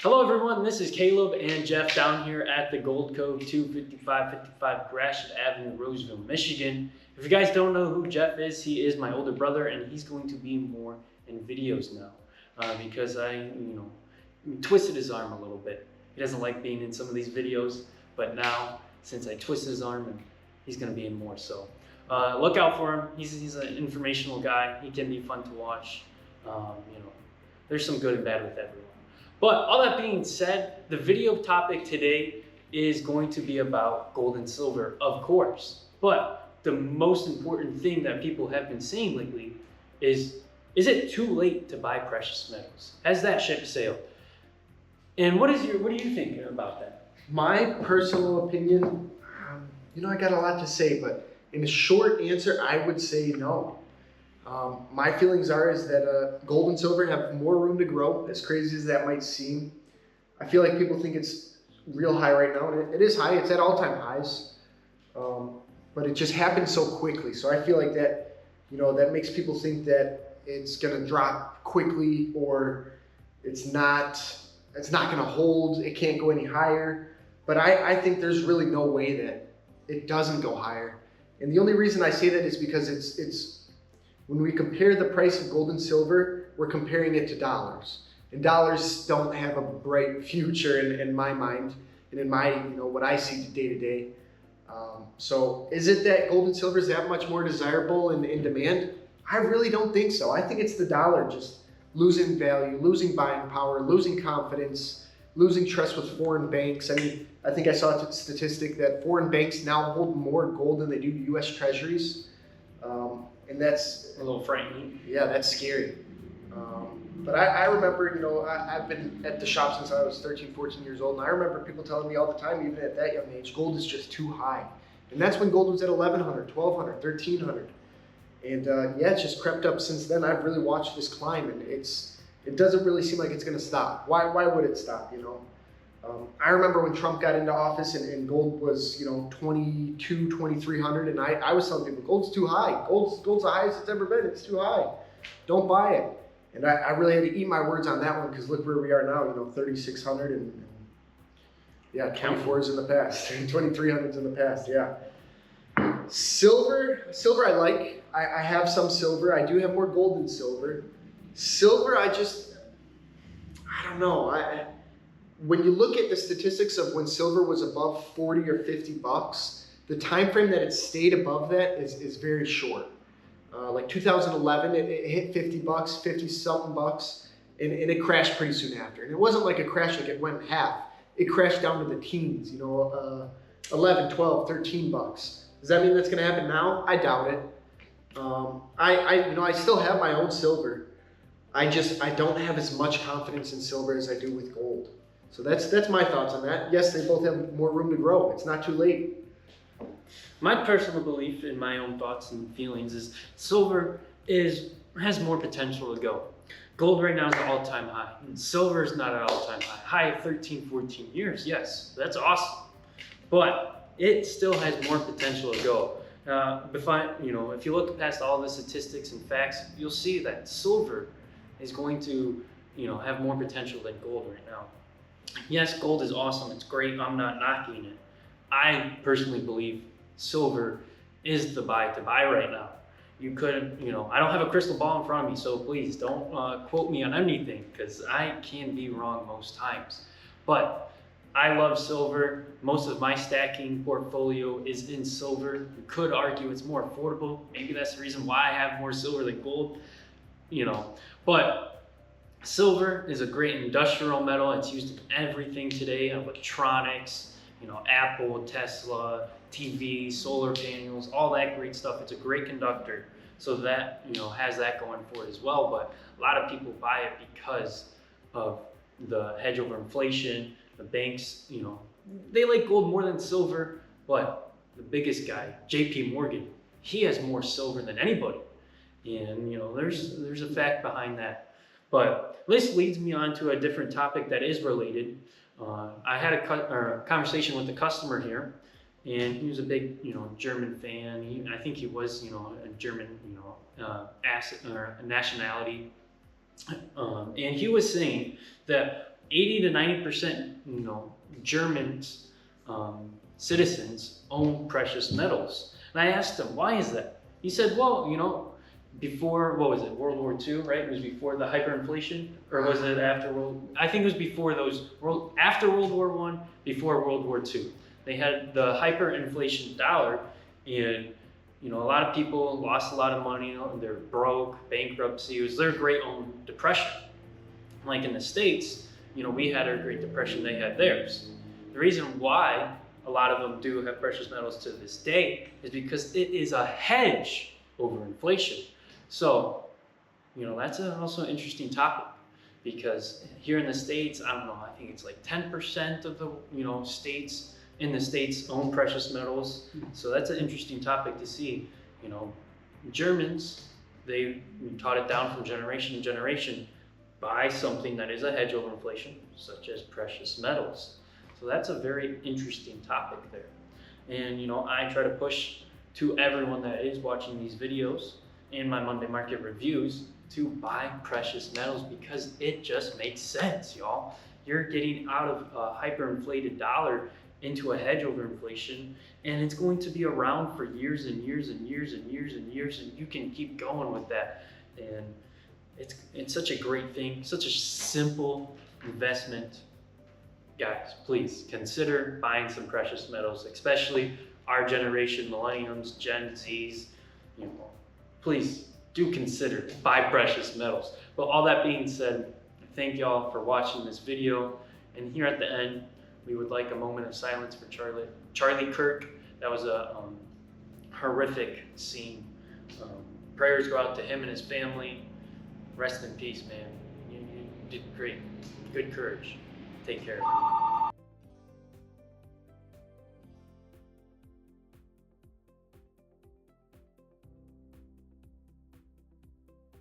Hello everyone, this is Caleb and Jeff down here at the Gold Cove 25555 Gratiot Avenue, Roseville, Michigan. If you guys don't know who Jeff is, he is my older brother and he's going to be more in videos now because I twisted his arm a little bit. He doesn't like being in some of these videos, but now since I twisted his arm, and he's going to be in more. So look out for him. He's an informational guy. He can be fun to watch. There's some good and bad with everyone. But all that being said, the video topic today is going to be about gold and silver, of course. But the most important thing that people have been saying lately is it too late to buy precious metals? Has that ship sailed? And what are you thinking about that? My personal opinion, I got a lot to say, but in a short answer, I would say no. My feelings is that gold and silver have more room to grow, as crazy as that might seem. I feel like people think it's real high right now, and it is high. It's at all-time highs, but it just happened so quickly. So I feel like that, that makes people think that it's going to drop quickly, or it's not going to hold. It can't go any higher. But I think there's really no way that it doesn't go higher. And the only reason I say that is because it's when we compare the price of gold and silver, we're comparing it to dollars. And dollars don't have a bright future in my mind and in my, what I see day to day. So is it that gold and silver is that much more desirable and in demand? I really don't think so. I think it's the dollar just losing value, losing buying power, losing confidence, losing trust with foreign banks. I mean, I think I saw a statistic that foreign banks now hold more gold than they do U.S. treasuries. And that's a little frightening. Yeah, that's scary. But I remember, I've been at the shop since I was 13, 14 years old, and I remember people telling me all the time, even at that young age, gold is just too high. And that's when gold was at 1,100, 1,200, 1,300. And it's just crept up since then. I've really watched this climb, and it doesn't really seem like it's going to stop. Why would it stop, I remember when Trump got into office and gold was, 22, 2,300, and I was telling people, gold's too high. Gold's the highest it's ever been. It's too high. Don't buy it. And I really had to eat my words on that one, because look where we are now, 3,600 and 24's in the past, and 2,300's in the past, yeah. Silver I like. I have some silver. I do have more gold than silver. Silver, I don't know. When you look at the statistics of when silver was above 40 or 50 bucks, the time frame that it stayed above that is very short. Like 2011, it hit 50 bucks, 50 something bucks, and it crashed pretty soon after. And it wasn't like a crash like it went half. It crashed down to the teens, 11, 12, 13 bucks. Does that mean that's going to happen now? I doubt it. I still have my own silver. I don't have as much confidence in silver as I do with gold. So that's my thoughts on that. Yes, they both have more room to grow. It's not too late. My personal belief in my own thoughts and feelings is silver has more potential to go. Gold right now is at all-time high, and silver is not at all-time high of 13, 14 years. Yes, that's awesome, but it still has more potential to go. If you look past all the statistics and facts, you'll see that silver is going to, have more potential than gold right now. Yes, gold is awesome. It's great. I'm not knocking it. I personally believe silver is the buy to buy right now. You couldn't, I don't have a crystal ball in front of me, so please don't quote me on anything, because I can be wrong most times. But I love silver. Most of my stacking portfolio is in silver. You could argue it's more affordable. Maybe that's the reason why I have more silver than gold, But silver is a great industrial metal. It's used in everything today, electronics, Apple, Tesla, TV, solar panels, all that great stuff. It's a great conductor. So that, has that going for it as well. But a lot of people buy it because of the hedge over inflation. The banks, they like gold more than silver, but the biggest guy, JP Morgan, he has more silver than anybody. And, there's a fact behind that. But this leads me on to a different topic that is related. I had a conversation with a customer here, and he was a big, German fan. I think he was, a German, nationality. And he was saying that 80 to 90%, Germans, citizens own precious metals. And I asked him, why is that? He said, well, before, what was it, World War II, right? It was before the hyperinflation, or was it after I think it was before after World War I, before World War II. They had the hyperinflation dollar, and a lot of people lost a lot of money, they're broke, bankruptcy. It was their great own depression. Like in the States, we had our Great Depression, they had theirs. The reason why a lot of them do have precious metals to this day is because it is a hedge over inflation. So, that's also an interesting topic, because here in the States, I don't know, I think it's like 10% of the, states in the States own precious metals. So that's an interesting topic to see. Germans, they taught it down from generation to generation, buy something that is a hedge over inflation, such as precious metals. So that's a very interesting topic there. And I try to push to everyone that is watching these videos and my Monday market reviews to buy precious metals, because it just makes sense, y'all. You're getting out of a hyperinflated dollar into a hedge over inflation, and it's going to be around for years and years and years and years and years, and you can keep going with that. And it's such a great thing, such a simple investment. Guys, please consider buying some precious metals, especially our generation, millenniums, Gen Zs. Please do consider buy precious metals. But all that being said, thank y'all for watching this video. And here at the end, we would like a moment of silence for Charlie Kirk. That was a horrific scene. Prayers go out to him and his family. Rest in peace, man. You did great. Good courage. Take care.